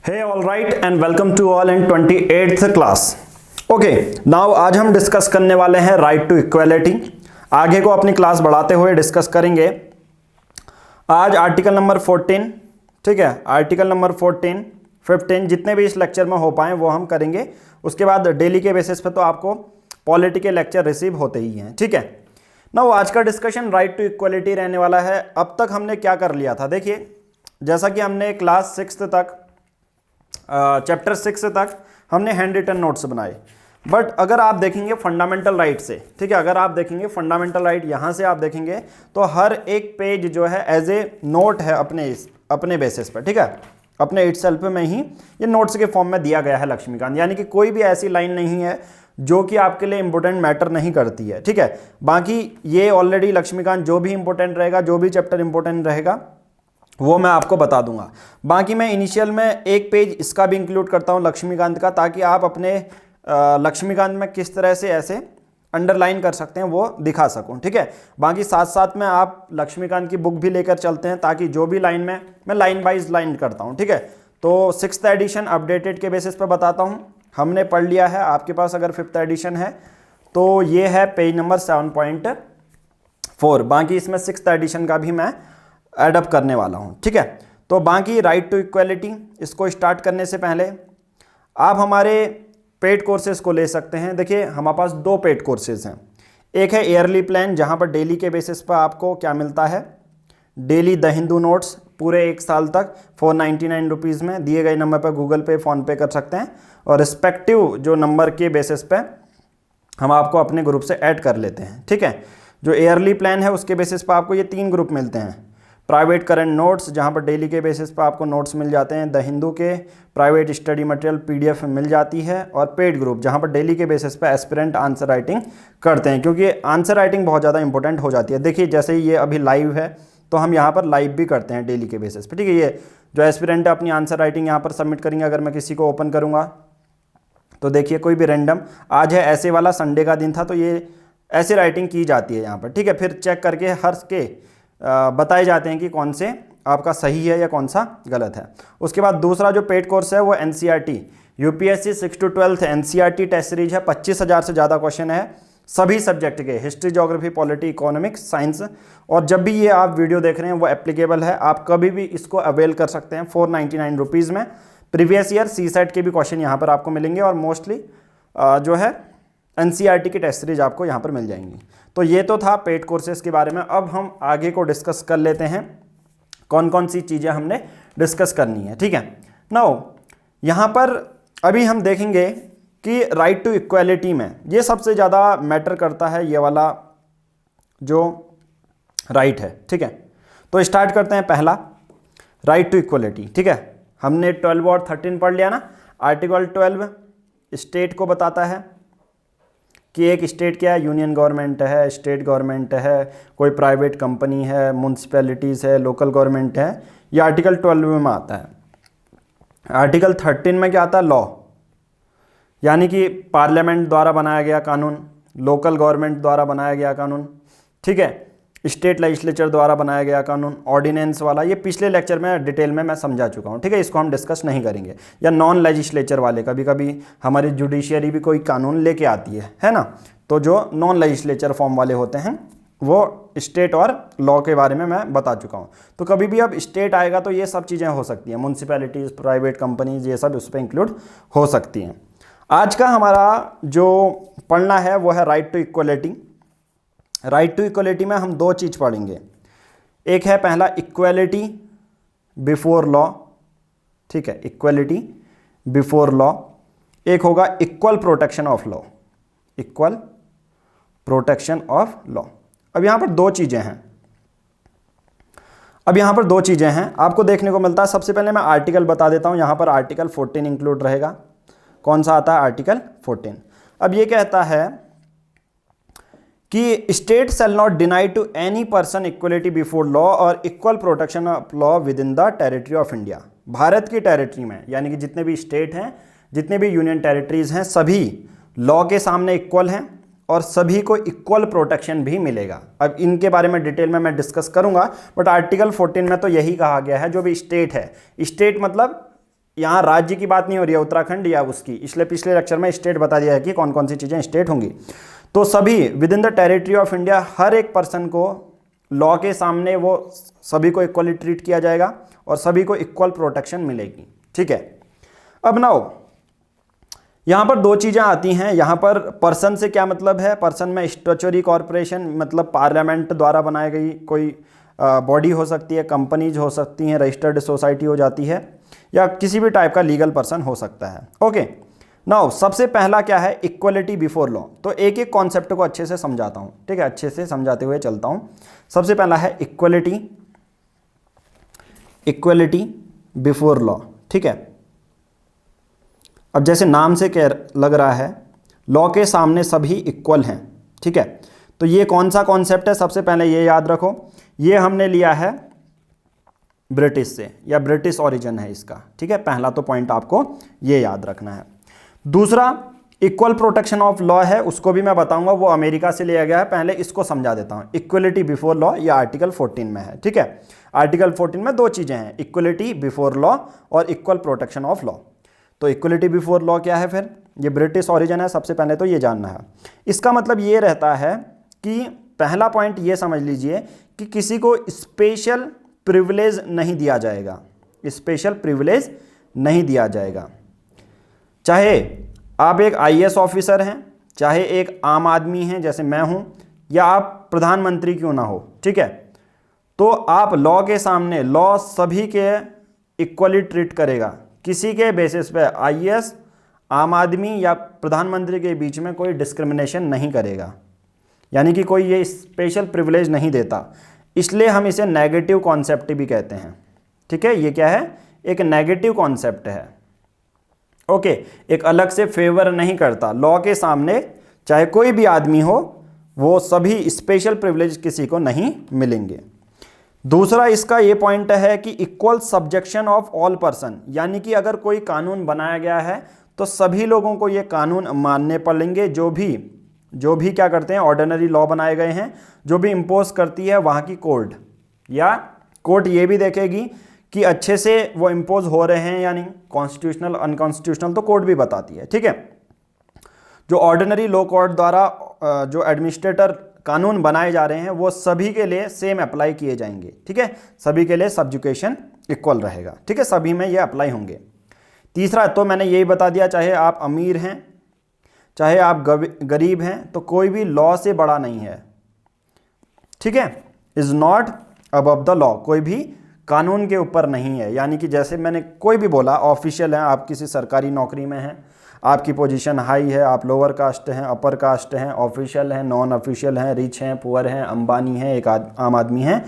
Hey, all right, and welcome to all in 28th class. Okay, now आज हम discuss करने वाले हैं राइट टू इक्वालिटी। आगे को अपनी क्लास बढ़ाते हुए डिस्कस करेंगे। आज आर्टिकल नंबर 14, ठीक है, आर्टिकल नंबर 14, 15 जितने भी इस लेक्चर में हो पाए वो हम करेंगे। उसके बाद डेली के बेसिस पे तो आपको पॉलिटी के लेक्चर रिसीव होते ही हैं, ठीक है ना। वो आज का डिस्कशन राइट टू इक्वालिटी रहने वाला है। अब तक हमने क्या कर लिया था, देखिए, जैसा कि हमने क्लास 6 तक चैप्टर 6 तक हमने हैंड रिटन नोट्स बनाए। बट अगर आप देखेंगे फंडामेंटल राइट से, ठीक है, अगर आप देखेंगे फंडामेंटल राइट यहाँ से आप देखेंगे तो हर एक पेज जो है एज ए नोट है अपने बेसिस पर, ठीक है, अपने इटसेल्फ में ही ये नोट्स के फॉर्म में दिया गया है लक्ष्मीकांत। यानी कि कोई भी ऐसी लाइन नहीं है जो कि आपके लिए इंपॉर्टेंट मैटर नहीं करती है, ठीक है। बाकी ये ऑलरेडी लक्ष्मीकांत जो भी इंपॉर्टेंट रहेगा, जो भी चैप्टर इंपॉर्टेंट रहेगा वो मैं आपको बता दूंगा। बाकी मैं इनिशियल में एक पेज इसका भी इंक्लूड करता हूं लक्ष्मीकांत का, ताकि आप अपने लक्ष्मीकांत में किस तरह से ऐसे अंडरलाइन कर सकते हैं वो दिखा सकूं, ठीक है। बाकी साथ साथ में आप लक्ष्मीकांत की बुक भी लेकर चलते हैं, ताकि जो भी लाइन में मैं लाइन बाइज लाइन करता हूं, ठीक है। तो 6th एडिशन अपडेटेड के बेसिस पर बताता हूं, हमने पढ़ लिया है। आपके पास अगर 5th एडिशन है तो ये है पेज नंबर 7.4। बाकी इसमें 6th एडिशन का भी मैं एडअप करने वाला हूं, ठीक है। तो बाकी राइट टू इक्वालिटी इसको स्टार्ट करने से पहले आप हमारे पेड कोर्सेज को ले सकते हैं। देखिए, हमारे पास 2 पेड कोर्सेज हैं। एक है ईयरली प्लान, जहां पर डेली के बेसिस पर आपको क्या मिलता है, डेली द हिंदू नोट्स पूरे 1 साल तक 499 रुपीज़ में दिए गए नंबर पर गूगल पे फ़ोन पे कर सकते हैं, और रिस्पेक्टिव जो नंबर के बेसिस पे हम आपको अपने ग्रुप से ऐड कर लेते हैं, ठीक है। जो ईयरली प्लान है उसके बेसिस पर आपको ये 3 ग्रुप मिलते हैं। प्राइवेट करंट नोट्स, जहां पर डेली के बेसिस पर आपको नोट्स मिल जाते हैं, द हिंदू के प्राइवेट स्टडी मटेरियल PDF मिल जाती है, और पेड ग्रुप जहां पर डेली के बेसिस पर एस्पिरेंट आंसर राइटिंग करते हैं, क्योंकि आंसर राइटिंग बहुत ज़्यादा इंपॉर्टेंट हो जाती है। देखिए, जैसे ये अभी लाइव है तो हम यहाँ पर लाइव भी करते हैं डेली के बेसिस पर, ठीक है। ये जो एस्पिरेंट है अपनी आंसर राइटिंग यहाँ पर सबमिट करेंगे। अगर मैं किसी को ओपन करूँगा तो देखिए, कोई भी रैंडम, आज है ऐसे वाला, संडे का दिन था, तो ये ऐसे राइटिंग की जाती है यहाँ पर, ठीक है। फिर चेक करके हर के बताए जाते हैं कि कौन से आपका सही है या कौन सा गलत है। उसके बाद दूसरा जो पेड कोर्स है वो NCERT UPSC 6 to 12 NCERT test series है। 25,000 से ज़्यादा क्वेश्चन है सभी सब्जेक्ट के, history, geography, polity, economics, science. और जब भी ये आप वीडियो देख रहे हैं वो एप्लीकेबल है, आप कभी भी इसको अवेल कर सकते हैं 499 रुपीज़ में। प्रीवियस ईयर CSET के भी क्वेश्चन यहाँ पर आपको मिलेंगे, और मोस्टली जो है NCERT की टेस्ट सीरीज आपको यहाँ पर मिल जाएंगी। तो ये तो था पेड कोर्सेज के बारे में। अब हम आगे को डिस्कस कर लेते हैं, कौन कौन सी चीज़ें हमने डिस्कस करनी है, ठीक है। नाउ यहाँ पर अभी हम देखेंगे कि राइट टू इक्वालिटी में ये सबसे ज़्यादा मैटर करता है, ये वाला जो राइट है, ठीक है। तो स्टार्ट करते हैं। पहला राइट टू इक्वालिटी, ठीक है। हमने 12 और 13 पढ़ लिया ना। आर्टिकल 12 स्टेट को बताता है कि एक स्टेट क्या है, यूनियन गवर्नमेंट है, स्टेट गवर्नमेंट है, कोई प्राइवेट कंपनी है, म्यूनसिपैलिटीज़ है, लोकल गवर्नमेंट है। ये आर्टिकल 12 में आता है। आर्टिकल 13 में क्या आता है, लॉ, यानी कि पार्लियामेंट द्वारा बनाया गया कानून, लोकल गवर्नमेंट द्वारा बनाया गया कानून, ठीक है, स्टेट लेजिस्लेचर द्वारा बनाया गया कानून, ऑर्डिनेंस वाला। ये पिछले लेक्चर में डिटेल में मैं समझा चुका हूँ, ठीक है, इसको हम डिस्कस नहीं करेंगे। या नॉन लेजिस्लेचर वाले, कभी कभी हमारी जुडिशियरी भी कोई कानून लेके आती है ना। तो जो नॉन लेजिस्लेचर फॉर्म वाले होते हैं वो स्टेट और लॉ के बारे में मैं बता चुका हूँ। तो कभी भी अब स्टेट आएगा तो ये सब चीज़ें हो सकती हैं, म्यूनसिपैलिटीज़, प्राइवेट कंपनीज, ये सब उस पर इंक्लूड हो सकती हैं। आज का हमारा जो पढ़ना है वो है right to equality. Right to equality में हम 2 चीज़ पढ़ेंगे। एक है पहला इक्वलिटी बिफोर लॉ, ठीक है, इक्वलिटी बिफोर लॉ। एक होगा equal protection of law, equal protection of law. अब यहाँ पर 2 चीज़ें हैं। अब यहाँ पर 2 चीज़ें हैं आपको देखने को मिलता है। सबसे पहले मैं आर्टिकल बता देता हूँ। यहाँ पर आर्टिकल 14 इंक्लूड रहेगा। कौन सा आता है, आर्टिकल 14। अब ये कहता है कि state shall not deny to any person equality before law और equal protection of law within the territory of India. Bharat की टेरिटरी में, यानी कि जितने भी स्टेट हैं, जितने भी यूनियन टेरिटरीज हैं, सभी लॉ के सामने इक्वल हैं और सभी को इक्वल प्रोटेक्शन भी मिलेगा। अब इनके बारे में डिटेल में मैं डिस्कस करूंगा, बट आर्टिकल 14 में तो यही कहा गया है, जो भी स्टेट है, स्टेट मतलब यहाँ राज्य की बात नहीं हो रही है उत्तराखंड या उसकी, इसलिए पिछले लेक्चर में स्टेट बता दिया है कि कौन कौन सी चीज़ें स्टेट होंगी। तो सभी within the territory of India हर एक पर्सन को लॉ के सामने वो सभी को इक्वली ट्रीट किया जाएगा और सभी को इक्वल प्रोटेक्शन मिलेगी। ठीक है, अब नाउ यहाँ पर दो चीज़ें आती हैं। यहाँ पर पर्सन से क्या मतलब है, पर्सन में स्टैट्यूटरी कॉर्पोरेशन मतलब पार्लियामेंट द्वारा बनाई गई कोई बॉडी हो सकती है, कंपनीज हो सकती हैं, रजिस्टर्ड सोसाइटी हो जाती है, या किसी भी टाइप का लीगल पर्सन हो सकता है। ओके, नाउ सबसे पहला क्या है, इक्वलिटी बिफोर लॉ। तो एक एक कॉन्सेप्ट को अच्छे से समझाता हूँ। ठीक है, अच्छे से समझाते हुए चलता हूँ। सबसे पहला है इक्वलिटी बिफोर लॉ। ठीक है, अब जैसे नाम से क्या लग रहा है, लॉ के सामने सभी इक्वल हैं। ठीक है, तो ये कौन सा कॉन्सेप्ट है, सबसे पहले ये याद रखो, ये हमने लिया है ब्रिटिश से, या ब्रिटिश ओरिजिन है इसका। ठीक है, पहला तो पॉइंट आपको ये याद रखना है। दूसरा इक्वल प्रोटेक्शन ऑफ लॉ है, उसको भी मैं बताऊंगा, वो अमेरिका से लिया गया है। पहले इसको समझा देता हूं। इक्वलिटी बिफोर लॉ ये आर्टिकल 14 में है। ठीक है, आर्टिकल 14 में दो चीजें हैं, इक्वलिटी बिफोर लॉ और इक्वल प्रोटेक्शन ऑफ लॉ। तो इक्वलिटी बिफोर लॉ क्या है, फिर ये ब्रिटिश ओरिजिन है, सबसे पहले तो ये जानना है। इसका मतलब ये रहता है कि पहला पॉइंट ये समझ लीजिए कि किसी को स्पेशल प्रिविलेज नहीं दिया जाएगा, स्पेशल प्रिविलेज नहीं दिया जाएगा। चाहे आप एक आईएएस ऑफिसर हैं, चाहे एक आम आदमी हैं जैसे मैं हूं, या आप प्रधानमंत्री क्यों ना हो। ठीक है, तो आप लॉ के सामने, लॉ सभी के इक्वली ट्रीट करेगा। किसी के बेसिस पे आईएएस, आम आदमी या प्रधानमंत्री के बीच में कोई डिस्क्रिमिनेशन नहीं करेगा, यानी कि कोई ये स्पेशल प्रिविलेज नहीं देता। इसलिए हम इसे नेगेटिव कॉन्सेप्ट भी कहते हैं। ठीक है, ये क्या है, एक नेगेटिव कॉन्सेप्ट है। ओके, एक अलग से फेवर नहीं करता लॉ के सामने, चाहे कोई भी आदमी हो, वो सभी स्पेशल प्रिविलेज किसी को नहीं मिलेंगे। दूसरा इसका ये पॉइंट है कि equal subjection of all person, यानी कि अगर कोई कानून बनाया गया है तो सभी लोगों को ये कानून मानने पड़ेंगे। जो भी क्या करते हैं, ऑर्डिनरी लॉ बनाए गए हैं, जो भी इम्पोज करती है वहाँ की कोर्ट, या कोर्ट ये भी देखेगी कि अच्छे से वो इम्पोज हो रहे हैं या नहीं, कॉन्स्टिट्यूशनल अनकॉन्स्टिट्यूशनल, तो कोर्ट भी बताती है। ठीक है, जो ऑर्डिनरी लॉ कोर्ट द्वारा जो एडमिनिस्ट्रेटर कानून बनाए जा रहे हैं वो सभी के लिए सेम अप्लाई किए जाएंगे। ठीक है, सभी के लिए सब्जुकेशन इक्वल रहेगा। ठीक है, सभी में ये अप्लाई होंगे। तीसरा तो मैंने यही बता दिया, चाहे आप अमीर हैं चाहे आप गरीब हैं, तो कोई भी लॉ से बड़ा नहीं है। ठीक है, is not above the law, कोई भी कानून के ऊपर नहीं है। यानी कि जैसे मैंने कोई भी बोला, ऑफिशियल हैं, आप किसी सरकारी नौकरी में हैं, आपकी पोजीशन हाई है, आप लोअर कास्ट हैं, अपर कास्ट हैं, ऑफिशियल हैं, नॉन ऑफिशियल हैं, रिच हैं, पुअर हैं, अंबानी हैं, एक आम आदमी हैं,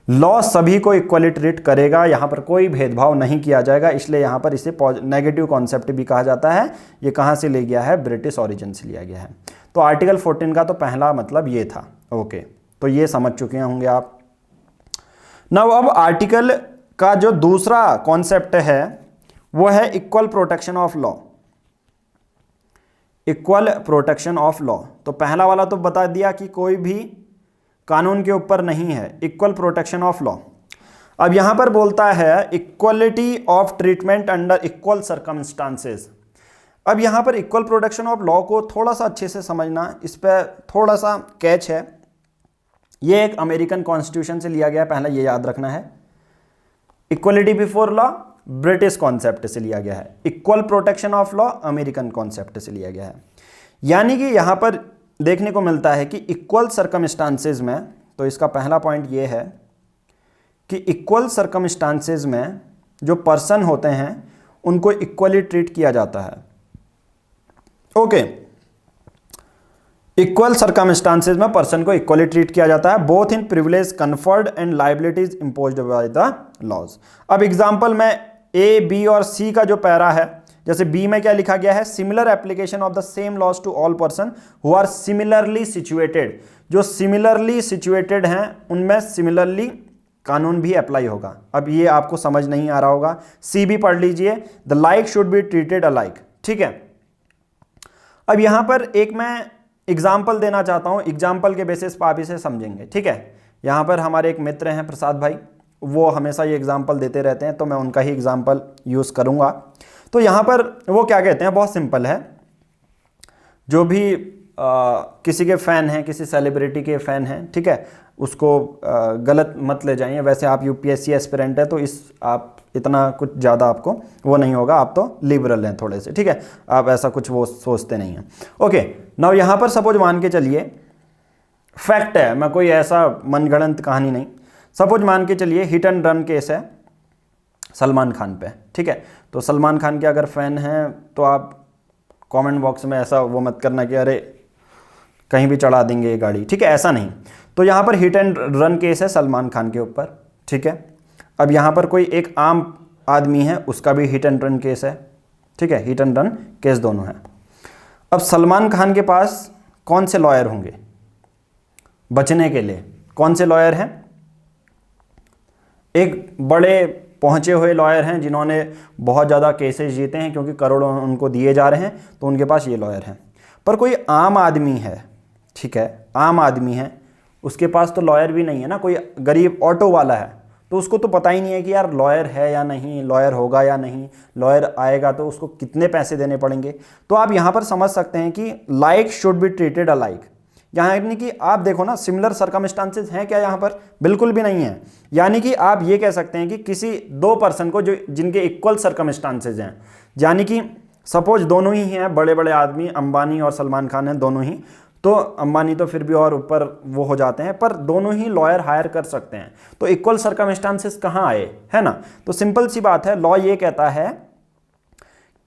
लॉ सभी को इक्वली ट्रीट करेगा। यहाँ पर कोई भेदभाव नहीं किया जाएगा। इसलिए यहाँ पर इसे नेगेटिव कॉन्सेप्ट भी कहा जाता है। ये कहाँ से ले गया है, ब्रिटिश ओरिजिन से लिया गया है। तो आर्टिकल 14 का तो पहला मतलब ये था। ओके, तो ये समझ चुके होंगे आप। नाउ अब आर्टिकल का जो दूसरा कॉन्सेप्ट है वो है equal protection of law. Equal protection of law, तो पहला वाला तो बता दिया कि कोई भी कानून के ऊपर नहीं है, इक्वल प्रोटेक्शन ऑफ लॉ। अब यहां पर बोलता है equality of treatment under equal circumstances. अब यहां पर इक्वल प्रोटेक्शन ऑफ लॉ को थोड़ा सा अच्छे से समझना, इस पर थोड़ा सा कैच है। ये एक अमेरिकन कॉन्स्टिट्यूशन से लिया गया, पहला ये याद रखना है। Equality before law British concept से लिया गया है, equal protection of law American concept से लिया गया है। यानी कि यहां पर देखने को मिलता है कि इक्वल सर्कमस्टांसेस में, तो इसका पहला पॉइंट ये है कि इक्वल सर्कमस्टांसेस में जो पर्सन होते हैं उनको इक्वली ट्रीट किया जाता है। ओके, इक्वल सर्कमस्टांसेस में पर्सन को इक्वली ट्रीट किया जाता है, both in privilege conferred and liabilities imposed by the laws. अब एग्जांपल में ए, बी और सी का जो पैरा है, जैसे बी में क्या लिखा गया है, similar application of the same laws to all person who are similarly situated. जो सिमिलरली सिचुएटेड हैं उनमें सिमिलरली कानून भी अप्लाई होगा। अब ये आपको समझ नहीं आ रहा होगा, सी भी पढ़ लीजिए, the like should be treated alike. ठीक है, अब यहां पर एक मैं एग्जाम्पल देना चाहता हूं, एग्जाम्पल के बेसिस पर आप इसे समझेंगे। ठीक है, यहां पर हमारे एक मित्र हैं प्रसाद भाई, वो हमेशा ये एग्जाम्पल देते रहते हैं, तो मैं उनका ही एग्जाम्पल यूज़ करूँगा। तो यहाँ पर वो क्या कहते हैं, बहुत सिंपल है, जो भी किसी के फ़ैन हैं, किसी सेलिब्रिटी के फ़ैन हैं, ठीक है, उसको गलत मत ले जाइए। वैसे आप यूपीएससी एस्पिरेंट है तो आप इतना कुछ ज़्यादा आपको वो नहीं होगा, आप तो लिबरल हैं थोड़े से, ठीक है, आप ऐसा कुछ वो सोचते नहीं हैं। ओके, नाउ यहाँ पर सपोज मान के चलिए, फैक्ट है, मैं कोई ऐसा मनगढ़ंत कहानी नहीं, सपोज मान के चलिए हिट एंड रन केस है सलमान खान पे, ठीक है। तो सलमान खान के अगर फ़ैन हैं तो आप कमेंट बॉक्स में ऐसा वो मत करना कि अरे कहीं भी चढ़ा देंगे ये गाड़ी, ठीक है, ऐसा नहीं। तो यहाँ पर हिट एंड रन केस है सलमान खान के ऊपर, ठीक है। अब यहाँ पर कोई एक आम आदमी है, उसका भी हिट एंड रन केस है, ठीक है, हिट एंड रन केस दोनों है। अब सलमान खान के पास कौन से लॉयर होंगे बचने के लिए? कौन से लॉयर हैं? एक बड़े पहुंचे हुए लॉयर हैं जिन्होंने बहुत ज़्यादा केसेस जीते हैं, क्योंकि करोड़ों उनको दिए जा रहे हैं, तो उनके पास ये लॉयर हैं। पर कोई आम आदमी है, ठीक है, आम आदमी है, उसके पास तो लॉयर भी नहीं है ना। कोई गरीब ऑटो वाला है तो उसको तो पता ही नहीं है कि यार लॉयर है या नहीं, लॉयर होगा या नहीं, लॉयर आएगा तो उसको कितने पैसे देने पड़ेंगे। तो आप यहाँ पर समझ सकते हैं कि like should be treated alike. यहाँ यानी कि आप देखो ना, सिमिलर सर्कमस्टांसेस हैं क्या यहाँ पर? बिल्कुल भी नहीं है। यानी कि आप ये कह सकते हैं कि किसी दो पर्सन को जो जिनके इक्वल सर्कमस्टांसेस हैं, यानी कि सपोज दोनों ही हैं बड़े बड़े आदमी, अंबानी और सलमान खान हैं दोनों ही, तो अंबानी तो फिर भी और ऊपर वो हो जाते हैं, पर दोनों ही लॉयर हायर कर सकते हैं। तो इक्वल सर्कमस्टांसेस कहाँ आए, है ना? तो सिंपल सी बात है, लॉ ये कहता है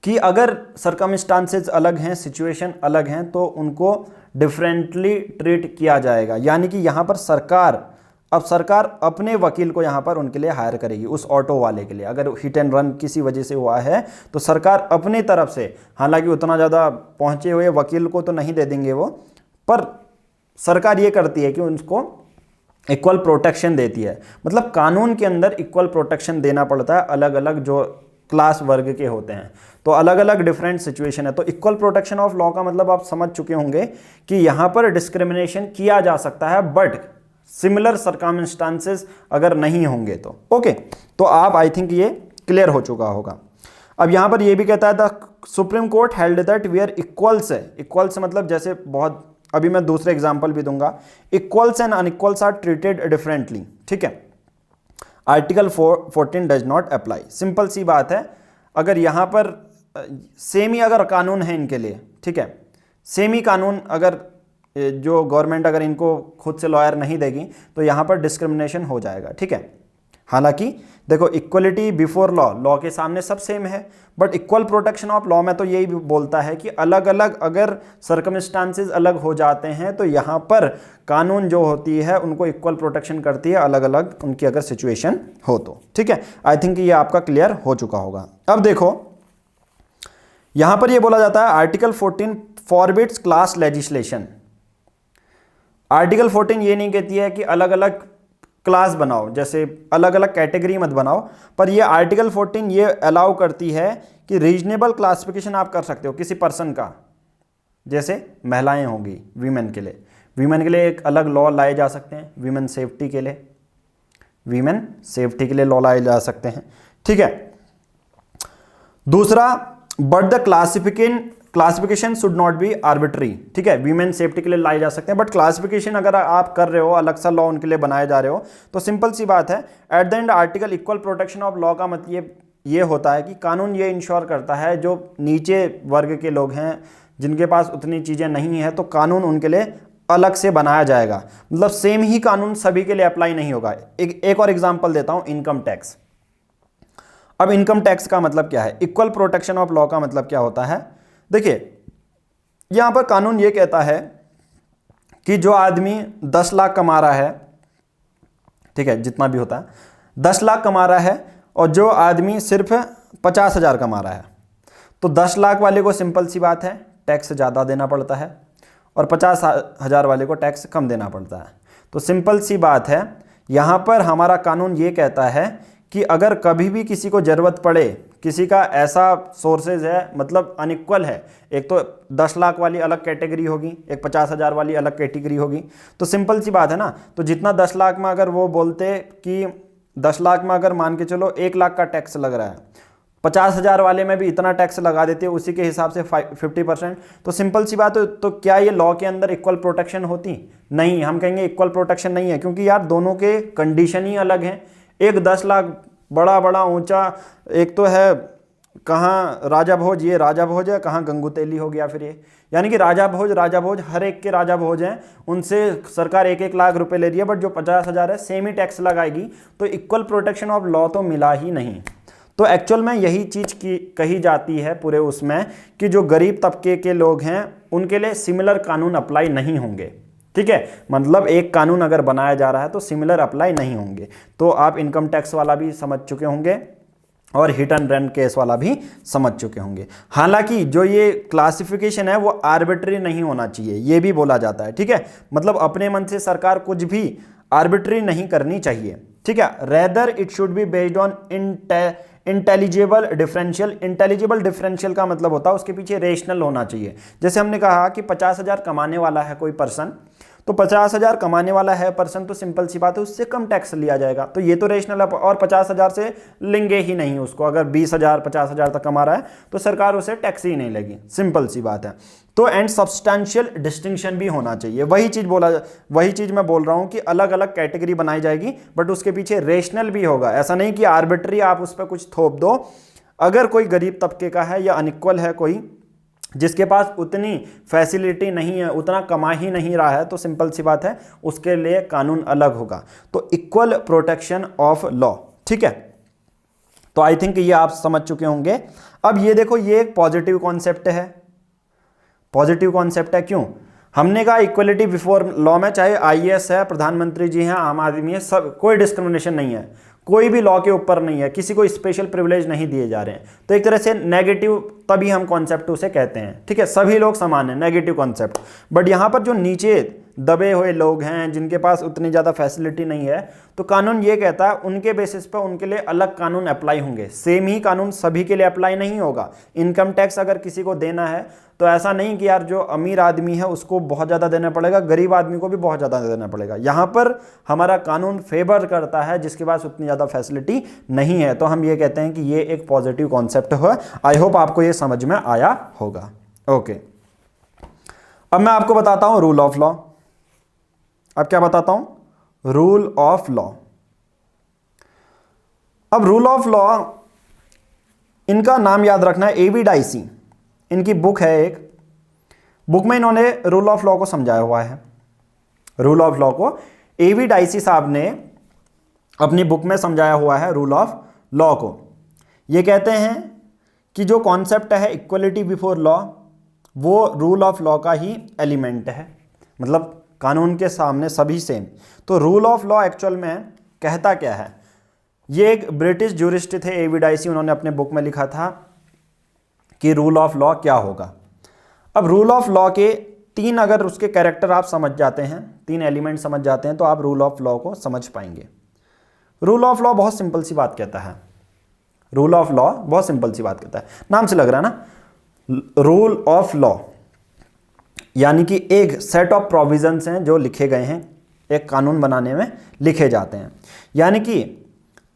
कि अगर सर्कमस्टांसेस अलग हैं, सिचुएशन अलग हैं, तो उनको डिफरेंटली ट्रीट किया जाएगा। यानी कि यहाँ पर सरकार अपने वकील को यहाँ पर उनके लिए हायर करेगी, उस ऑटो वाले के लिए। अगर हिट एंड रन किसी वजह से हुआ है तो सरकार अपनी तरफ से, हालांकि उतना ज़्यादा पहुँचे हुए वकील को तो नहीं दे देंगे वो, पर सरकार ये करती है कि उनको इक्वल प्रोटेक्शन देती है। मतलब कानून के अंदर इक्वल प्रोटेक्शन देना पड़ता है अलग अलग जो क्लास वर्ग के होते हैं, तो अलग अलग डिफरेंट सिचुएशन है। तो इक्वल प्रोटेक्शन ऑफ लॉ का मतलब आप समझ चुके होंगे कि यहाँ पर डिस्क्रिमिनेशन किया जा सकता है, बट सिमिलर सर्कमस्टांसेस अगर नहीं होंगे तो। ओके, तो आप आई थिंक ये क्लियर हो चुका होगा। अब यहाँ पर ये भी कहता है the supreme court held that where equals है, इक्वल्स मतलब जैसे बहुत, अभी मैं दूसरे एग्जाम्पल भी दूंगा, equals and unequals are treated differently, ठीक है। Article 14 does not apply. Simple सी बात है, अगर यहाँ पर सेम ही अगर कानून है इनके लिए, ठीक है, सेम ही कानून अगर जो गवर्नमेंट अगर इनको खुद से लॉयर नहीं देगी तो यहाँ पर डिस्क्रिमिनेशन हो जाएगा, ठीक है। हालांकि देखो, इक्वलिटी बिफोर लॉ, लॉ के सामने सब सेम है, but equal protection of law में तो यही बोलता है कि अलग अलग अगर सर्कमस्टांसेस अलग हो जाते हैं तो यहाँ पर कानून जो होती है उनको इक्वल प्रोटेक्शन करती है, अलग अलग उनकी अगर सिचुएशन हो तो, ठीक है। आई थिंक ये आपका क्लियर हो चुका होगा। अब देखो, यहाँ पर ये बोला जाता है article 14 forbids class legislation. Article 14 ये नहीं कहती है कि अलग अलग क्लास बनाओ, जैसे अलग अलग कैटेगरी मत बनाओ, पर ये आर्टिकल 14 ये अलाउ करती है कि रीजनेबल क्लासिफिकेशन आप कर सकते हो किसी पर्सन का। जैसे महिलाएं होंगी, वीमेन के लिए एक अलग लॉ लाए जा सकते हैं, वीमेन सेफ्टी के लिए लॉ लाए जा सकते हैं, ठीक है। दूसरा, but the classification should not be arbitrary, ठीक है। वीमेन सेफ्टी के लिए लाए जा सकते हैं, बट क्लासिफिकेशन अगर आप कर रहे हो, अलग सा लॉ उनके लिए बनाए जा रहे हो, तो सिंपल सी बात है, at the end article equal protection of law का मतलब ये होता है कि कानून ये इंश्योर करता है जो नीचे वर्ग के लोग हैं जिनके पास उतनी चीज़ें नहीं है, तो कानून उनके लिए अलग से बनाया जाएगा। मतलब सेम ही कानून सभी के लिए अप्लाई नहीं होगा। एक और एग्जाम्पल देता हूँ, इनकम टैक्स। अब इनकम टैक्स का मतलब क्या है, इक्वल प्रोटेक्शन ऑफ लॉ का मतलब क्या होता है? देखिए, यहां पर कानून यह कहता है कि जो आदमी 10 लाख कमा रहा है, ठीक है, जितना भी होता है 10 लाख कमा रहा है, और जो आदमी सिर्फ 50,000 कमा रहा है, तो 10 लाख वाले को सिंपल सी बात है टैक्स ज़्यादा देना पड़ता है, और 50,000 वाले को टैक्स कम देना पड़ता है। तो सिंपल सी बात है, यहाँ पर हमारा कानून ये कहता है कि अगर कभी भी किसी को ज़रूरत पड़े, किसी का ऐसा सोर्सेज है, मतलब अनइक्वल है, एक तो 10 लाख वाली अलग कैटेगरी होगी, एक 50,000 वाली अलग कैटेगरी होगी, तो सिंपल सी बात है ना। तो जितना 10 लाख में अगर वो बोलते कि 10 लाख में अगर मान के चलो 1 लाख का टैक्स लग रहा है, 50,000 वाले में भी इतना टैक्स लगा देते हैं, उसी के हिसाब से 50%। तो सिंपल सी बात है, तो क्या ये लॉ के अंदर इक्वल प्रोटेक्शन होती? नहीं, हम कहेंगे इक्वल प्रोटेक्शन नहीं है, क्योंकि यार दोनों के कंडीशन ही अलग हैं। एक 10 लाख बड़ा बड़ा ऊंचा, एक तो है कहाँ राजा भोज, ये राजा भोज है, कहाँ गंगू तेली हो गया फिर ये, यानी कि राजा भोज हर एक के राजा भोज हैं, उनसे सरकार 1-1 लाख रुपए ले रही है, बट जो 50,000 है सेम ही टैक्स लगाएगी। तो इक्वल प्रोटेक्शन ऑफ लॉ तो मिला ही नहीं। तो एक्चुअल में यही चीज़ की कही जाती है पूरे उसमें कि जो गरीब तबके के लोग हैं उनके लिए सिमिलर कानून अप्लाई नहीं होंगे। ठीक है, मतलब एक कानून अगर बनाया जा रहा है तो सिमिलर अप्लाई नहीं होंगे। तो आप इनकम टैक्स वाला भी समझ चुके होंगे और हिट एंड रन केस वाला भी समझ चुके होंगे। हालांकि जो ये क्लासिफिकेशन है वो आर्बिट्री नहीं होना चाहिए, ये भी बोला जाता है। ठीक है, मतलब अपने मन से सरकार कुछ भी आर्बिट्री नहीं करनी चाहिए। ठीक है, rather it should be based on intelligible differential. Intelligible differential का मतलब होता है उसके पीछे रेशनल होना चाहिए। जैसे हमने कहा कि 50,000 कमाने वाला है कोई पर्सन, तो 50,000 कमाने वाला है पर्सन, तो सिंपल सी बात है उससे कम टैक्स लिया जाएगा। तो ये तो रेशनल है, और 50,000 से लेंगे ही नहीं उसको। अगर 20,000 50,000 तक कमा रहा है तो सरकार उसे टैक्स ही नहीं लेगी, सिंपल सी बात है। तो एंड सब्सटैंशियल डिस्टिंक्शन भी होना चाहिए। वही चीज मैं बोल रहा हूं कि अलग अलग कैटेगरी बनाई जाएगी, बट उसके पीछे रेशनल भी होगा। ऐसा नहीं कि आर्बिट्री आप उस पर कुछ थोप दो। अगर कोई गरीब तबके का है या अनइक्वल है, कोई जिसके पास उतनी फैसिलिटी नहीं है, उतना कमा ही नहीं रहा है, तो सिंपल सी बात है उसके लिए कानून अलग होगा। तो इक्वल प्रोटेक्शन ऑफ लॉ। ठीक है, तो आई थिंक ये आप समझ चुके होंगे। अब ये देखो, ये एक पॉजिटिव कॉन्सेप्ट है। पॉजिटिव कॉन्सेप्ट है क्यों? हमने कहा इक्वलिटी बिफोर लॉ में चाहे आईएएस है, प्रधानमंत्री जी हैं, आम आदमी है, सब कोई डिस्क्रिमिनेशन नहीं है, कोई भी लॉ के ऊपर नहीं है, किसी को स्पेशल प्रिविलेज नहीं दिए जा रहे हैं। तो एक तरह से नेगेटिव तभी हम कॉन्सेप्ट उसे कहते हैं। ठीक है, सभी लोग समान हैं, नेगेटिव कॉन्सेप्ट। बट यहाँ पर जो नीचे दबे हुए लोग हैं, जिनके पास उतनी ज़्यादा फैसिलिटी नहीं है, तो कानून ये कहता है उनके बेसिस पर उनके लिए अलग कानून अप्लाई होंगे। सेम ही कानून सभी के लिए अप्लाई नहीं होगा। इनकम टैक्स अगर किसी को देना है तो ऐसा नहीं कि यार जो अमीर आदमी है उसको बहुत ज़्यादा देना पड़ेगा, गरीब आदमी को भी बहुत ज़्यादा देना पड़ेगा। यहाँ पर हमारा कानून फेवर करता है जिसके पास उतनी ज़्यादा फैसिलिटी नहीं है। तो हम ये कहते हैं कि ये एक पॉजिटिव कॉन्सेप्ट है। आई होप आपको ये समझ में आया होगा। ओके, अब मैं आपको बताता हूँ रूल ऑफ लॉ। अब क्या बताता हूं? Rule of law. अब रूल ऑफ लॉ, इनका नाम याद रखना है, एवी डाइसी। इनकी बुक है एक, बुक में इन्होंने रूल ऑफ लॉ को समझाया हुआ है। रूल ऑफ लॉ को एवी डाइसी साहब ने अपनी बुक में समझाया हुआ है रूल ऑफ लॉ को। ये कहते हैं कि जो कॉन्सेप्ट है इक्वलिटी बिफोर लॉ, वो रूल ऑफ लॉ का ही एलिमेंट है, मतलब कानून के सामने सभी सेम। तो रूल ऑफ लॉ एक्चुअल में कहता क्या है? ये एक ब्रिटिश ज्यूरिस्ट थे एवी डाइसी, उन्होंने अपने बुक में लिखा था कि रूल ऑफ लॉ क्या होगा। अब रूल ऑफ लॉ के 3 अगर उसके कैरेक्टर आप समझ जाते हैं, 3 एलिमेंट समझ जाते हैं, तो आप रूल ऑफ लॉ को समझ पाएंगे। रूल ऑफ लॉ बहुत सिंपल सी बात कहता है। रूल ऑफ लॉ बहुत सिंपल सी बात कहता है, नाम से लग रहा है ना। रूल ऑफ लॉ यानी कि एक सेट ऑफ प्रोविजंस हैं जो लिखे गए हैं, एक कानून बनाने में लिखे जाते हैं। यानी कि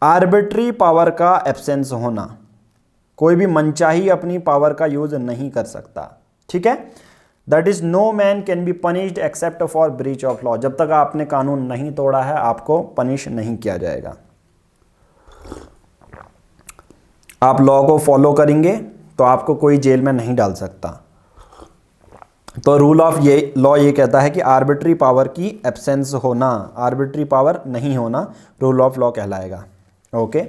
आर्बिट्री पावर का एब्सेंस होना, कोई भी मनचाही अपनी पावर का यूज नहीं कर सकता। ठीक है, that is no man can be punished except for breach of law. जब तक आपने कानून नहीं तोड़ा है आपको पनिश नहीं किया जाएगा। आप लॉ को फॉलो करेंगे तो आपको कोई जेल में नहीं डाल सकता। तो रूल ऑफ लॉ ये कहता है कि आर्बिट्री पावर की एब्सेंस होना, आर्बिट्री पावर नहीं होना रूल ऑफ लॉ कहलाएगा। ओके,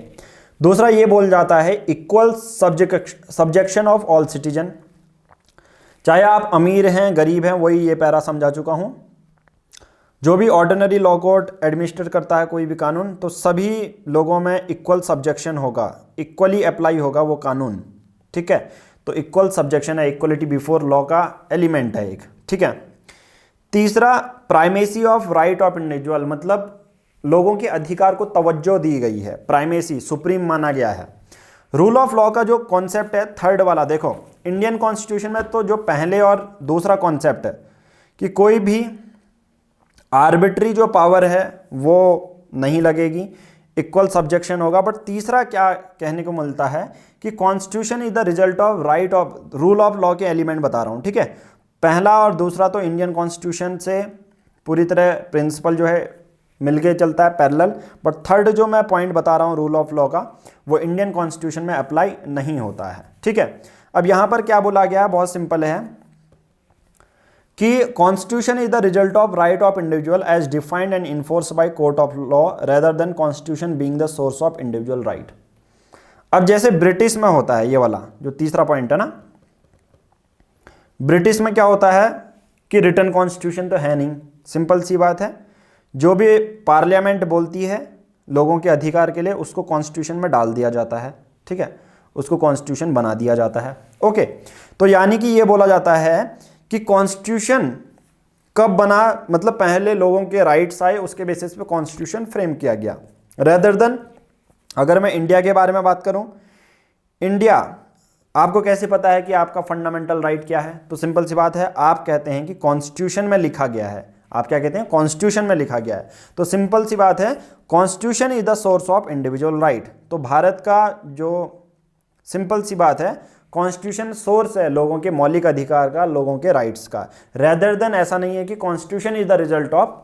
दूसरा ये बोल जाता है equal subjection of all citizen. चाहे आप अमीर हैं गरीब हैं, वही ये पैरा समझा चुका हूं। जो भी ऑर्डिनरी लॉ कोर्ट एडमिनिस्ट्रेट करता है कोई भी कानून, तो सभी लोगों में इक्वल सब्जेक्शन होगा, इक्वली अप्लाई होगा वो कानून। ठीक है, तो इक्वल सब्जेक्शन है, इक्वलिटी बिफोर लॉ का एलिमेंट है एक। ठीक है, तीसरा primacy of right of individual, मतलब लोगों के अधिकार को तवज्जो दी गई है, प्राइमेसी सुप्रीम माना गया है। रूल ऑफ लॉ का जो कॉन्सेप्ट है थर्ड वाला, देखो इंडियन कॉन्स्टिट्यूशन में तो जो पहले और दूसरा कॉन्सेप्ट है कि कोई भी आर्बिट्री जो पावर है वो नहीं लगेगी, इक्वल सब्जेक्शन होगा। बट तीसरा क्या कहने को मिलता है कि constitution is the result of right of rule of law के एलिमेंट बता रहा हूँ, ठीक है। पहला और दूसरा तो इंडियन कॉन्स्टिट्यूशन से पूरी तरह प्रिंसिपल जो है मिलके चलता है, पैरेलल। बट थर्ड जो मैं पॉइंट बता रहा हूँ रूल ऑफ लॉ का, वो इंडियन कॉन्स्टिट्यूशन में अप्लाई नहीं होता है, ठीक है। अब यहाँ पर क्या बोला गया है, बहुत सिंपल है कि constitution is the result of right of individual as defined and enforce by court of law rather than constitution being the source of individual right. अब जैसे ब्रिटिश में होता है, ये वाला जो तीसरा पॉइंट है ना, ब्रिटिश में क्या होता है कि रिटन कॉन्स्टिट्यूशन तो है नहीं, सिंपल सी बात है। जो भी पार्लियामेंट बोलती है लोगों के अधिकार के लिए, उसको कॉन्स्टिट्यूशन में डाल दिया जाता है, ठीक है, उसको कॉन्स्टिट्यूशन बना दिया जाता है। ओके, तो यानी कि ये बोला जाता है कि कॉन्स्टिट्यूशन कब बना, मतलब पहले लोगों के राइट्स आए, उसके बेसिस पे कॉन्स्टिट्यूशन फ्रेम किया गया। रेदर देन अगर मैं इंडिया के बारे में बात करूं, इंडिया, आपको कैसे पता है कि आपका फंडामेंटल राइट क्या है? तो सिंपल सी बात है, आप कहते हैं कि कॉन्स्टिट्यूशन में लिखा गया है। आप क्या कहते हैं? कॉन्स्टिट्यूशन में लिखा गया है। तो सिंपल सी बात है, constitution is the source of individual right. तो भारत का जो सिंपल सी बात है, कॉन्स्टिट्यूशन सोर्स है लोगों के मौलिक अधिकार का, लोगों के राइट्स का। रेदर देन ऐसा नहीं है कि constitution is the result of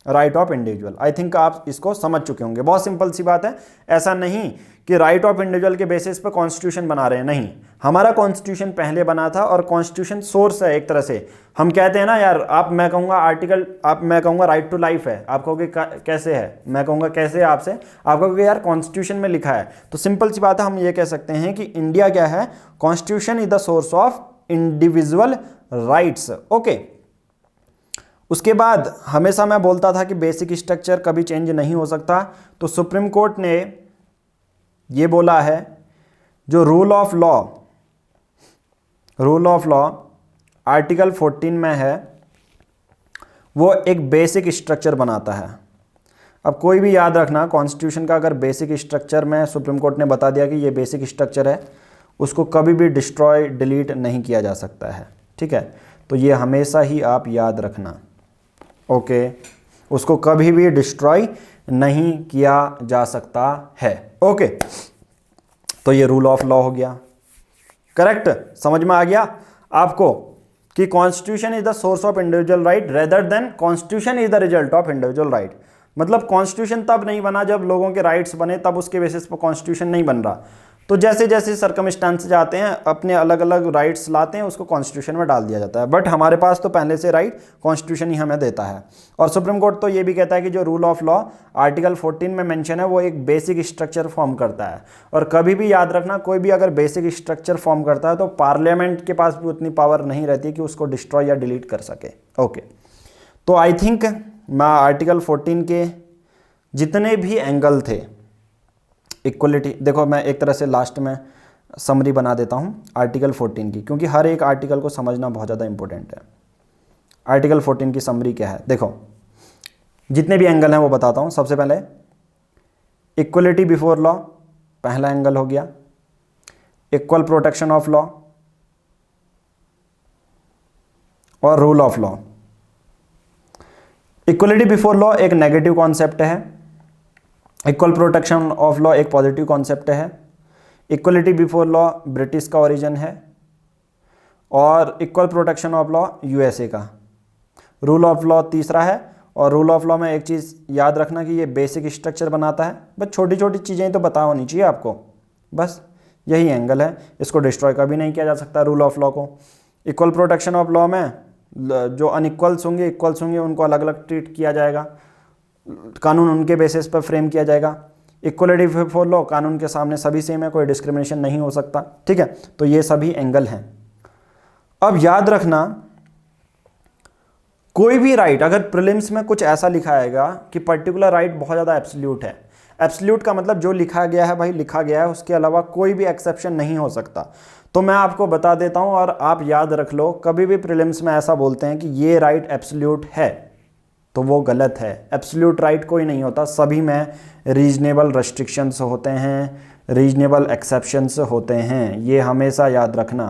right of individual. I think आप इसको समझ चुके होंगे, बहुत सिंपल सी बात है। ऐसा नहीं कि राइट ऑफ इंडिविजुअल के बेसिस पे कॉन्स्टिट्यूशन बना रहे हैं, नहीं। हमारा कॉन्स्टिट्यूशन पहले बना था और कॉन्स्टिट्यूशन सोर्स है एक तरह से। हम कहते हैं ना यार, मैं कहूँगा आर्टिकल, मैं कहूँगा राइट टू लाइफ है, आप कहोगे कैसे है, मैं कहूँगा कैसे है आपसे, आप कहोगे यार कॉन्स्टिट्यूशन में लिखा है। तो सिंपल सी बात है, हम ये कह सकते हैं कि इंडिया क्या है, constitution is the source of individual rights. Okay, उसके बाद हमेशा मैं बोलता था कि बेसिक स्ट्रक्चर कभी चेंज नहीं हो सकता। तो सुप्रीम कोर्ट ने ये बोला है, जो रूल ऑफ लॉ आर्टिकल 14 में है, वो एक बेसिक स्ट्रक्चर बनाता है। अब कोई भी याद रखना, कॉन्स्टिट्यूशन का अगर बेसिक स्ट्रक्चर में सुप्रीम कोर्ट ने बता दिया कि ये बेसिक स्ट्रक्चर है, उसको कभी भी डिस्ट्रॉय डिलीट नहीं किया जा सकता है, ठीक है। तो ये हमेशा ही आप याद रखना, ओके, उसको कभी भी डिस्ट्रॉय नहीं किया जा सकता है। ओके, तो ये रूल ऑफ लॉ हो गया, करेक्ट, समझ में आ गया आपको कि constitution is the source of individual right rather than constitution is the result of individual right. मतलब कॉन्स्टिट्यूशन तब नहीं बना जब लोगों के राइट्स बने, तब उसके बेसिस पर कॉन्स्टिट्यूशन नहीं बन रहा। तो जैसे जैसे सर्कमस्टांसेस आते हैं, अपने अलग अलग राइट्स लाते हैं, उसको कॉन्स्टिट्यूशन में डाल दिया जाता है। बट हमारे पास तो पहले से राइट कॉन्स्टिट्यूशन ही हमें देता है। और सुप्रीम कोर्ट तो ये भी कहता है कि जो रूल ऑफ लॉ आर्टिकल 14 में मेंशन है, वो एक बेसिक स्ट्रक्चर फॉर्म करता है। और कभी भी याद रखना, कोई भी अगर बेसिक स्ट्रक्चर फॉर्म करता है तो पार्लियामेंट के पास भी उतनी पावर नहीं रहती कि उसको डिस्ट्रॉय या डिलीट कर सके। ओके, तो आई थिंक मैं आर्टिकल 14 के जितने भी एंगल थे, इक्वलिटी, देखो मैं एक तरह से लास्ट में समरी बना देता हूँ आर्टिकल 14 की, क्योंकि हर एक आर्टिकल को समझना बहुत ज़्यादा इंपॉर्टेंट है। आर्टिकल 14 की समरी क्या है, देखो जितने भी एंगल हैं वो बताता हूँ। सबसे पहले इक्वलिटी बिफोर लॉ, पहला एंगल हो गया। इक्वल प्रोटेक्शन ऑफ लॉ और rule of law. Equality before law एक नेगेटिव कॉन्सेप्ट है, इक्वल प्रोटेक्शन ऑफ लॉ एक पॉजिटिव कॉन्सेप्ट है। इक्वलिटी बिफोर लॉ ब्रिटिश का ओरिजिन है और equal protection of law USA का। रूल ऑफ लॉ तीसरा है। और रूल ऑफ लॉ में एक चीज़ याद रखना कि ये बेसिक स्ट्रक्चर बनाता है। बस छोटी छोटी चीज़ें तो पता होनी चाहिए आपको, बस यही एंगल है। इसको डिस्ट्रॉय कभी नहीं किया जा सकता रूल ऑफ लॉ को। इक्वल प्रोटेक्शन ऑफ लॉ में जो अनइक्वल्स होंगे, इक्वल्स होंगे, उनको अलग अलग ट्रीट किया जाएगा, कानून उनके बेसिस पर फ्रेम किया जाएगा। इक्वलिटी बिफोर लॉ, कानून के सामने सभी सेम है, कोई डिस्क्रिमिनेशन नहीं हो सकता, ठीक है। तो ये सभी एंगल हैं। अब याद रखना, कोई भी राइट अगर प्रीलिम्स में कुछ ऐसा लिखा आएगा कि पर्टिकुलर राइट बहुत ज़्यादा एब्सोल्यूट है, एब्सोल्यूट का मतलब जो लिखा गया है भाई लिखा गया है, उसके अलावा कोई भी एक्सेप्शन नहीं हो सकता। तो मैं आपको बता देता हूं और आप याद रख लो, कभी भी प्रीलिम्स में ऐसा बोलते हैं कि ये राइट एब्सोल्यूट है, तो वो गलत है। एब्सोल्यूट राइट कोई नहीं होता, सभी में रीजनेबल रेस्ट्रिक्शंस होते हैं, रीजनेबल एक्सेप्शंस होते हैं। ये हमेशा याद रखना।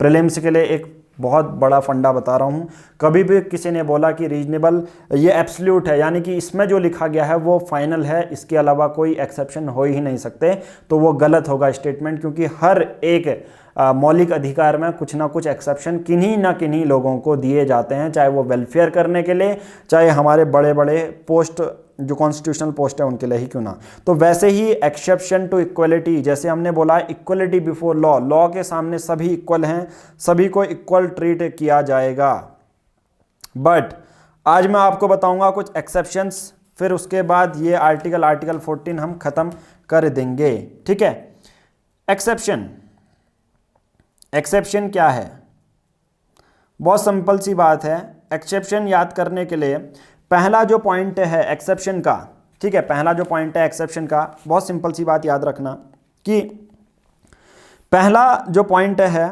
प्रीलिम्स के लिए एक बहुत बड़ा फंडा बता रहा हूँ। कभी भी किसी ने बोला कि रीजनेबल ये एब्सोल्यूट है, यानी कि इसमें जो लिखा गया है वो फाइनल है, इसके अलावा कोई एक्सेप्शन हो ही नहीं सकते, तो वो गलत होगा स्टेटमेंट, क्योंकि हर एक मौलिक अधिकार में कुछ ना कुछ एक्सेप्शन किन्हीं ना किन्हीं लोगों को दिए जाते हैं, चाहे वो वेलफेयर करने के लिए, चाहे हमारे बड़े बड़े पोस्ट जो कॉन्स्टिट्यूशनल पोस्ट है उनके लिए ही क्यों ना। तो वैसे ही एक्सेप्शन टू इक्वलिटी, जैसे हमने बोला इक्वलिटी बिफोर लॉ, लॉ के सामने सभी इक्वल हैं, सभी को इक्वल ट्रीट किया जाएगा। बट आज मैं आपको बताऊंगा कुछ एक्सेप्शंस, फिर उसके बाद ये आर्टिकल 14 हम खत्म कर देंगे, ठीक है। एक्सेप्शन क्या है? बहुत सिंपल सी बात है। एक्सेप्शन याद करने के लिए पहला जो पॉइंट है एक्सेप्शन का, ठीक है, पहला जो पॉइंट है एक्सेप्शन का, बहुत सिंपल सी बात याद रखना कि पहला जो पॉइंट है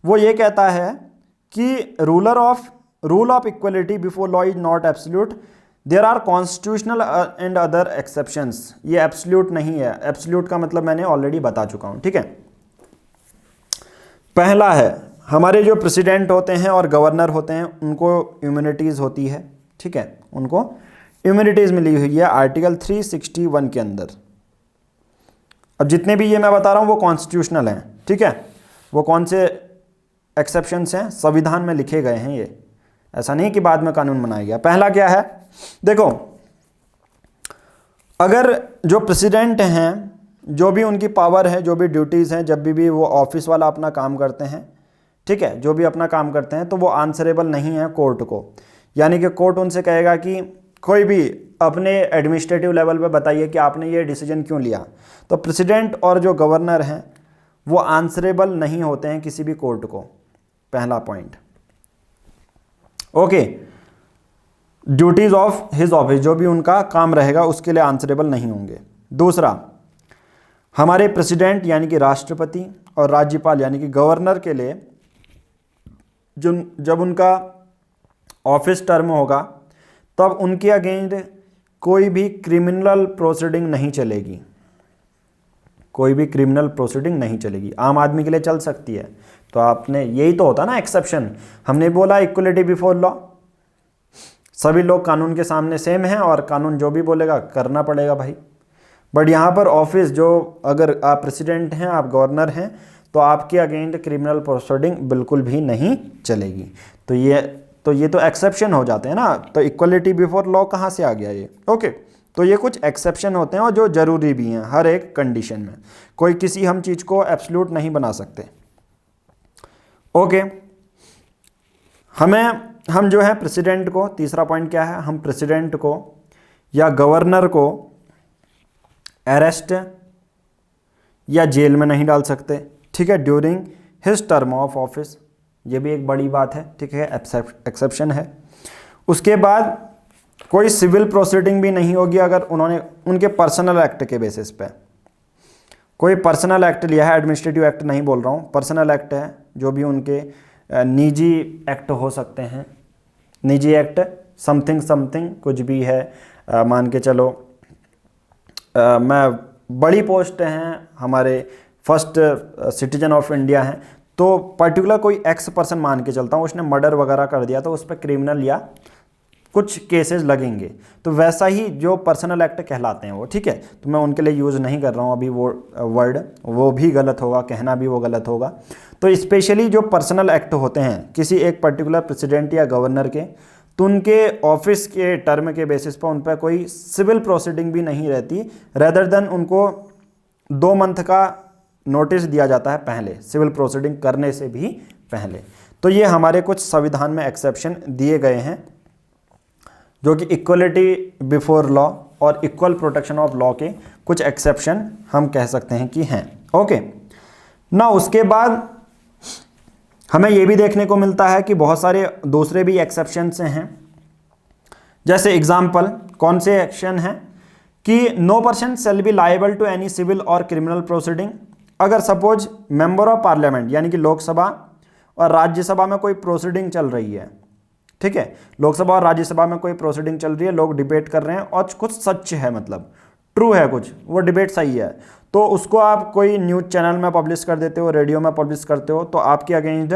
वो ये कहता है कि rule of equality before law is not absolute, there are constitutional and other exceptions. ये एब्सोल्यूट नहीं है, एब्सोल्यूट का मतलब मैंने ऑलरेडी बता चुका हूं, ठीक है। पहला है हमारे जो प्रेसिडेंट होते हैं और गवर्नर होते हैं उनको इम्यूनिटीज़ होती है, ठीक है, उनको इम्यूनिटीज़ मिली हुई है आर्टिकल 361 के अंदर। अब जितने भी ये मैं बता रहा हूँ वो कॉन्स्टिट्यूशनल हैं, ठीक है, वो कौन से एक्सेप्शंस हैं, संविधान में लिखे गए हैं, ये ऐसा नहीं कि बाद में कानून बनाया गया। पहला क्या है, देखो, अगर जो प्रेसिडेंट हैं, जो भी उनकी पावर है, जो भी ड्यूटीज़ हैं, जब भी वो ऑफिस वाला अपना काम करते हैं, ठीक है, जो भी अपना काम करते हैं, तो वो आंसरेबल नहीं है कोर्ट को। यानी कि कोर्ट उनसे कहेगा कि कोई भी अपने एडमिनिस्ट्रेटिव लेवल पे बताइए कि आपने ये डिसीजन क्यों लिया, तो प्रेसिडेंट और जो गवर्नर हैं वो आंसरेबल नहीं होते हैं किसी भी कोर्ट को, पहला point. Okay, duties of his office, जो भी उनका काम रहेगा उसके लिए आंसरेबल नहीं होंगे। दूसरा, हमारे प्रेसिडेंट यानी कि राष्ट्रपति और राज्यपाल यानी कि गवर्नर के लिए जब उनका ऑफिस टर्म होगा तब उनके अगेंस्ट कोई भी क्रिमिनल प्रोसीडिंग नहीं चलेगी, कोई भी क्रिमिनल प्रोसीडिंग नहीं चलेगी। आम आदमी के लिए चल सकती है, तो आपने यही तो होता ना एक्सेप्शन, हमने बोला इक्वलिटी बिफोर लॉ, सभी लोग कानून के सामने सेम हैं और कानून जो भी बोलेगा करना पड़ेगा भाई। बट यहाँ पर ऑफिस जो, अगर आप प्रेसिडेंट हैं, आप गवर्नर हैं, तो आपके अगेंस्ट क्रिमिनल प्रोसीडिंग बिल्कुल भी नहीं चलेगी। तो ये तो एक्सेप्शन हो जाते हैं ना, तो इक्वलिटी बिफोर लॉ कहाँ से आ गया ये? ओके, तो ये कुछ एक्सेप्शन होते हैं और जो जरूरी भी हैं हर एक कंडीशन में, कोई किसी हम चीज़ को एब्सोल्यूट नहीं बना सकते। ओके, हम जो है प्रेसिडेंट को, तीसरा पॉइंट क्या है, हम प्रेसिडेंट को या गवर्नर को अरेस्ट या जेल में नहीं डाल सकते, ठीक है, during his term of office, ये भी एक बड़ी बात है, ठीक है, एक्सेप्शन है। उसके बाद कोई सिविल प्रोसीडिंग भी नहीं होगी अगर उन्होंने उनके पर्सनल एक्ट के बेसिस पे कोई पर्सनल एक्ट लिया है, एडमिनिस्ट्रेटिव एक्ट नहीं बोल रहा हूँ, पर्सनल एक्ट है, जो भी उनके निजी एक्ट हो सकते हैं, निजी एक्ट समथिंग कुछ भी है, मान के चलो मैं बड़ी पोस्ट हैं, हमारे फर्स्ट सिटीजन ऑफ इंडिया हैं, तो पर्टिकुलर कोई एक्स पर्सन मान के चलता हूँ, उसने मर्डर वगैरह कर दिया तो उस पर क्रिमिनल या कुछ केसेस लगेंगे, तो वैसा ही जो पर्सनल एक्ट कहलाते हैं वो, ठीक है, तो मैं उनके लिए यूज़ नहीं कर रहा हूँ अभी वो वर्ड, वो भी गलत होगा, कहना भी वो गलत होगा। तो स्पेशली जो पर्सनल एक्ट होते हैं किसी एक पर्टिकुलर प्रेसिडेंट या गवर्नर के, तो उनके ऑफिस के टर्म के बेसिस पर उन पर कोई सिविल प्रोसीडिंग भी नहीं रहती, रेदर देन उनको 2 मंथ का नोटिस दिया जाता है पहले, सिविल प्रोसीडिंग करने से भी पहले। तो ये हमारे कुछ संविधान में एक्सेप्शन दिए गए हैं, जो कि इक्वलिटी बिफोर लॉ और इक्वल प्रोटेक्शन ऑफ लॉ के कुछ एक्सेप्शन हम कह सकते हैं कि हैं। ओके ना, उसके बाद हमें ये भी देखने को मिलता है कि बहुत सारे दूसरे भी एक्सेप्शंस हैं, जैसे एग्जाम्पल कौन से एक्शन हैं कि no person shall be liable to any civil और क्रिमिनल प्रोसीडिंग। अगर सपोज मेंबर ऑफ पार्लियामेंट यानी कि लोकसभा और राज्यसभा में कोई प्रोसीडिंग चल रही है, ठीक है, लोकसभा और राज्यसभा में कोई प्रोसीडिंग चल रही है, लोग डिबेट कर रहे हैं और कुछ सच है, मतलब ट्रू है, कुछ वो डिबेट सही है, तो उसको आप कोई न्यूज़ चैनल में पब्लिश कर देते हो, रेडियो में पब्लिश करते हो, तो आपके अगेंस्ट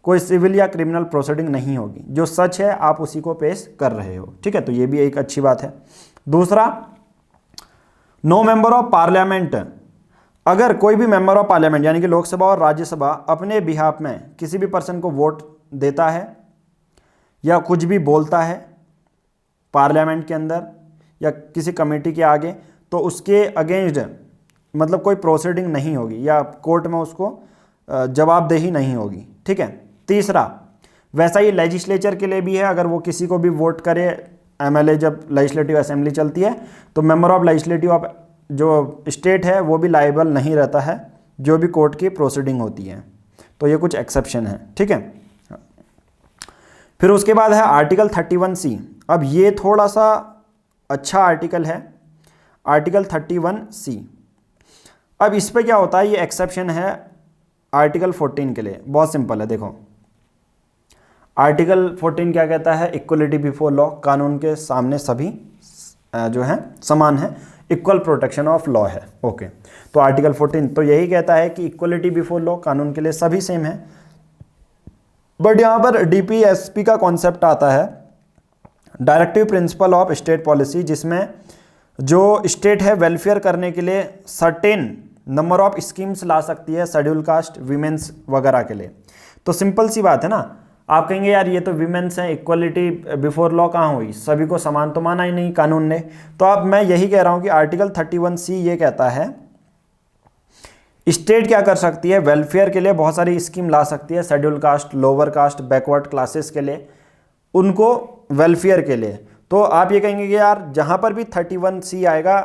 कोई सिविल या क्रिमिनल प्रोसीडिंग नहीं होगी। जो सच है आप उसी को पेश कर रहे हो, ठीक है, तो ये भी एक अच्छी बात है। दूसरा, नो मेंबर ऑफ पार्लियामेंट, अगर कोई भी मेंबर ऑफ पार्लियामेंट यानी कि लोकसभा और राज्यसभा अपने बिहाफ में किसी भी पर्सन को वोट देता है या कुछ भी बोलता है पार्लियामेंट के अंदर या किसी कमेटी के आगे, तो उसके अगेंस्ट मतलब कोई प्रोसीडिंग नहीं होगी या कोर्ट में उसको जवाबदेही नहीं होगी, ठीक है। तीसरा, वैसा ही लेजिस्लेचर के लिए भी है, अगर वो किसी को भी वोट करे, एमएलए जब लेजिस्लेटिव असेंबली चलती है तो मेंबर ऑफ लेजिस्लेटिव ऑफ जो स्टेट है वो भी लायबल नहीं रहता है जो भी कोर्ट की प्रोसीडिंग होती है, तो ये कुछ एक्सेप्शन है, ठीक है। फिर उसके बाद है आर्टिकल 31C। अब ये थोड़ा सा अच्छा आर्टिकल है, आर्टिकल 31C। अब इस पे क्या होता है, ये एक्सेप्शन है आर्टिकल 14 के लिए। बहुत सिंपल है, देखो आर्टिकल 14 क्या कहता है, इक्वलिटी बिफोर लॉ, कानून के सामने सभी जो है समान है, इक्वल प्रोटेक्शन ऑफ लॉ है, ओके। तो आर्टिकल 14 तो यही कहता है कि इक्वलिटी बिफोर लॉ, कानून के लिए सभी सेम है। बट यहाँ पर डीपीएसपी का कॉन्सेप्ट आता है, directive principle of state policy, जिसमें जो स्टेट है वेलफेयर करने के लिए सर्टेन नंबर ऑफ स्कीम्स ला सकती है शेड्यूल कास्ट, वीमेंस वगैरह के लिए। तो सिंपल सी बात है ना, आप कहेंगे यार ये तो वीमेंस है, इक्वलिटी बिफोर लॉ कहाँ हुई, सभी को समान तो माना ही नहीं कानून ने। तो अब मैं यही कह रहा हूँ कि आर्टिकल 31C ये कहता है स्टेट क्या कर सकती है, वेलफेयर के लिए बहुत सारी स्कीम ला सकती है, schedule caste, lower caste, backward classes के लिए, उनको वेलफेयर के लिए। तो आप ये कहेंगे कि यार जहाँ पर भी 31C आएगा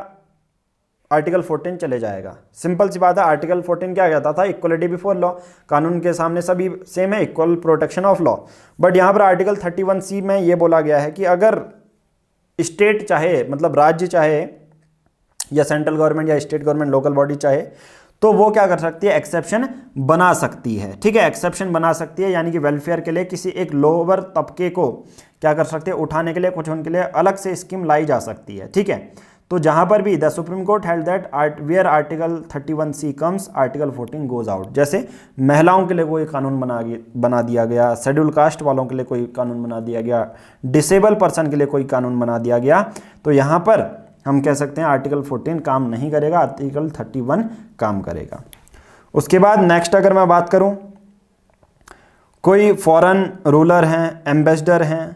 आर्टिकल 14 चले जाएगा। सिंपल सी बात है, आर्टिकल 14 क्या कहता था, इक्वलिटी बिफोर लॉ, कानून के सामने सभी सेम है, equal protection of law. But यहाँ पर आर्टिकल 31C में ये बोला गया है कि अगर स्टेट चाहे, मतलब राज्य चाहे या सेंट्रल गवर्नमेंट या स्टेट गवर्नमेंट लोकल बॉडी चाहे, तो वो क्या कर सकती है, एक्सेप्शन बना सकती है, ठीक है, एक्सेप्शन बना सकती है, यानी कि वेलफेयर के लिए किसी एक लोअर तबके को क्या कर सकते हैं, उठाने के लिए, कुछ उनके लिए अलग से स्कीम लाई जा सकती है, ठीक है। तो जहां पर भी the supreme court held that where article 31C comes, article 14 goes out. जैसे महिलाओं के लिए कोई कानून बना दिया गया, शेड्यूल कास्ट वालों के लिए कोई कानून बना दिया गया, डिसेबल पर्सन के लिए कोई कानून बना दिया गया, तो यहाँ पर हम कह सकते हैं आर्टिकल 14 काम नहीं करेगा, आर्टिकल 31 काम करेगा। उसके बाद नेक्स्ट अगर मैं बात करूं, कोई फॉरेन रूलर हैं, एम्बेसडर हैं,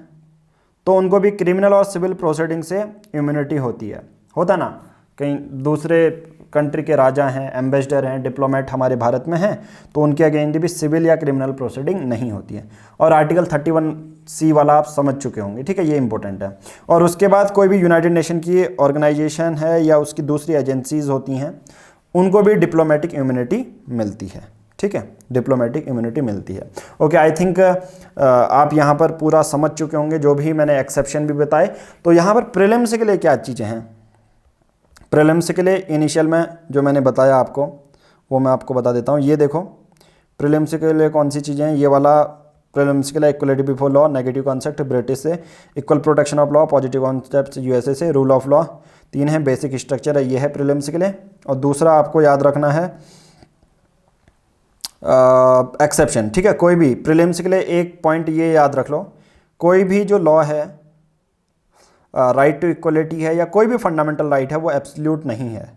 तो उनको भी क्रिमिनल और सिविल प्रोसीडिंग से इम्यूनिटी होती है, होता ना, कहीं दूसरे कंट्री के राजा हैं, एम्बेसडर हैं, डिप्लोमेट हमारे भारत में हैं, तो उनके अगेंस्ट भी सिविल या क्रिमिनल प्रोसीडिंग नहीं होती है। और आर्टिकल 31C वाला आप समझ चुके होंगे, ठीक है, ये इंपॉर्टेंट है। और उसके बाद कोई भी यूनाइटेड नेशन की ऑर्गेनाइजेशन है या उसकी दूसरी एजेंसीज होती हैं, उनको भी डिप्लोमेटिक इम्यूनिटी मिलती है, ठीक है, डिप्लोमेटिक इम्यूनिटी मिलती है। ओके, आई थिंक आप यहाँ पर पूरा समझ चुके होंगे जो भी मैंने एक्सेप्शन भी बताए। तो यहाँ पर प्रीलिम्स के लिए क्या चीज़ें हैं, प्रीलिम्स के लिए इनिशियल में जो मैंने बताया आपको वो मैं आपको बता देता हूँ। ये देखो प्रीलिम्स के लिए कौन सी चीज़ें हैं, ये वाला प्रीलिम्स के लिए equality before law, negative concept British से, equal protection of law, positive concept USA से, रूल ऑफ लॉ, 3 है, बेसिक स्ट्रक्चर है, ये है प्रीलिम्स के लिए। और दूसरा आपको याद रखना है एक्सेप्शन, ठीक है, कोई भी प्रीलिम्स के लिए एक पॉइंट ये याद रख लो, कोई भी जो लॉ है, राइट टू इक्वलिटी है या कोई भी फंडामेंटल राइट है, वो एब्सोल्यूट नहीं है,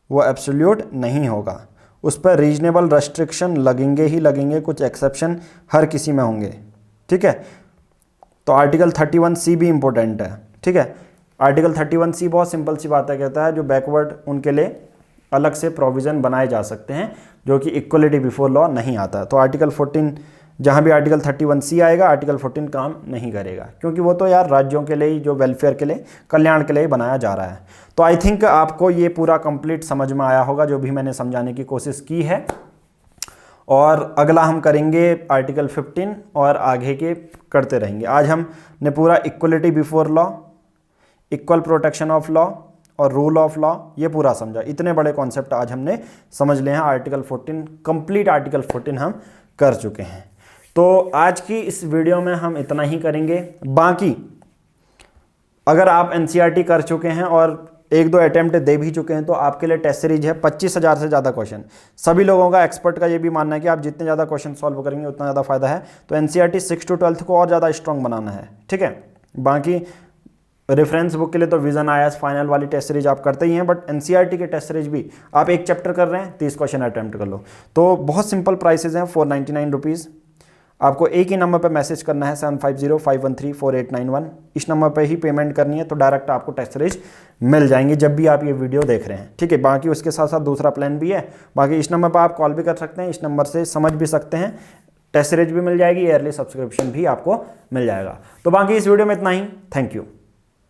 वो एब्सोल्यूट नहीं होगा, उस पर रीजनेबल रेस्ट्रिक्शन लगेंगे ही लगेंगे, कुछ एक्सेप्शन हर किसी में होंगे, ठीक है। तो आर्टिकल 31C भी इंपॉर्टेंट है, ठीक है। आर्टिकल 31C बहुत सिंपल सी बात है, कहता है जो बैकवर्ड उनके लिए अलग से प्रोविज़न बनाए जा सकते हैं जो कि इक्वलिटी बिफोर लॉ नहीं आता। तो आर्टिकल 14 जहाँ भी आर्टिकल 31C आएगा, आर्टिकल 14 काम नहीं करेगा, क्योंकि वो तो यार राज्यों के लिए ही, जो वेलफेयर के लिए, कल्याण के लिए बनाया जा रहा है। तो आई थिंक आपको ये पूरा कंप्लीट समझ में आया होगा जो भी मैंने समझाने की कोशिश की है। और अगला हम करेंगे आर्टिकल 15 और आगे के करते रहेंगे। आज हमने पूरा equality before law, equal protection of law और रूल ऑफ लॉ ये पूरा समझा। इतने बड़े कॉन्सेप्ट आज हमने समझ लिए हैं। आर्टिकल 14 कंप्लीट आर्टिकल 14 हम कर चुके हैं। तो आज की इस वीडियो में हम इतना ही करेंगे। बाकी अगर आप एनसीईआरटी कर चुके हैं और एक दो अटेम्प्ट दे भी चुके हैं तो आपके लिए टेस्ट सीरीज है 25,000 से ज़्यादा क्वेश्चन। सभी लोगों का, एक्सपर्ट का ये भी मानना है कि आप जितने ज़्यादा क्वेश्चन सॉल्व करेंगे उतना ज़्यादा फायदा है। तो एनसीईआरटी 6 to 12 को और ज़्यादा स्ट्रॉन्ग बनाना है, ठीक है। बाकी रेफरेंस बुक के लिए तो विजन आईएएस फाइनल वाली टेस्ट सीरीज आप करते ही हैं, बट एनसीईआरटी के टेस्ट सीरीज भी आप एक चैप्टर कर रहे हैं 30 क्वेश्चन अटेम्प्ट कर लो। तो बहुत सिंपल प्राइसेज हैं, 499 रुपीज़। आपको एक ही नंबर पर मैसेज करना है 7505134891। इस नंबर पर ही पेमेंट करनी है, तो डायरेक्ट आपको टेस्ट सीरीज मिल जाएंगी जब भी आप ये वीडियो देख रहे हैं, ठीक है। बाकी उसके साथ साथ दूसरा प्लान भी है, बाकी इस नंबर पर आप कॉल भी कर सकते हैं, इस नंबर से समझ भी सकते हैं, टेस्ट सीरीज भी मिल जाएगी, ईयरली सब्सक्रिप्शन भी आपको मिल जाएगा। तो बाकी इस वीडियो में इतना ही, थैंक यू।